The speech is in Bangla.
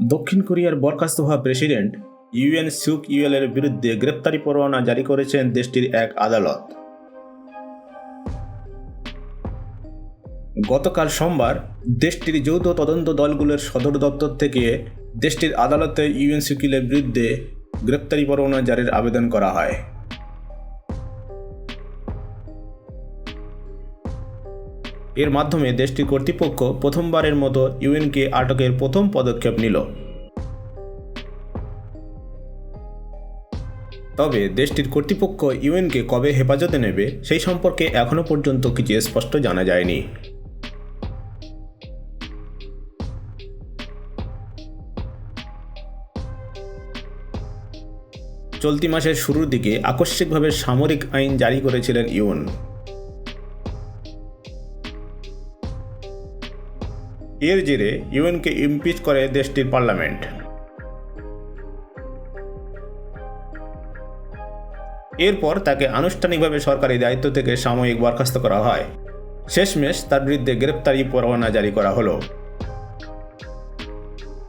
দক্ষিণ কোরিয়ার বরখাস্ত হওয়া প্রেসিডেন্ট ইউএন সুক ইউএলের বিরুদ্ধে গ্রেপ্তারি পরোয়ানা জারি করেছেন দেশটির এক আদালত। গতকাল সোমবার দেশটির যৌথ তদন্ত দলগুলোর সদর দপ্তর থেকে দেশটির আদালতে ইউএন সুক ইউএলের বিরুদ্ধে গ্রেপ্তারি পরোয়ানা জারির আবেদন করা হয়। এর মাধ্যমে দেশটির কর্তৃপক্ষ প্রথমবারের মতো ইউএনকে আটকের প্রথম পদক্ষেপ নিল। তবে দেশটির কর্তৃপক্ষ ইউএনকে কবে হেফাজতে নেবে সেই সম্পর্কে এখনও পর্যন্ত কিছু স্পষ্ট জানা যায়নি। চলতি মাসের শুরুর দিকে আকস্মিকভাবে সামরিক আইন জারি করেছিলেন ইউএন। এর জেরে ইউএনকে ইমপিচ করে দেশটির পার্লামেন্ট। এরপর তাকে আনুষ্ঠানিকভাবে সরকারি দায়িত্ব থেকে সাময়িক বরখাস্ত করা হয়। শেষমেশ তার বিরুদ্ধে গ্রেপ্তারি পরোয়ানা জারি করা হলো।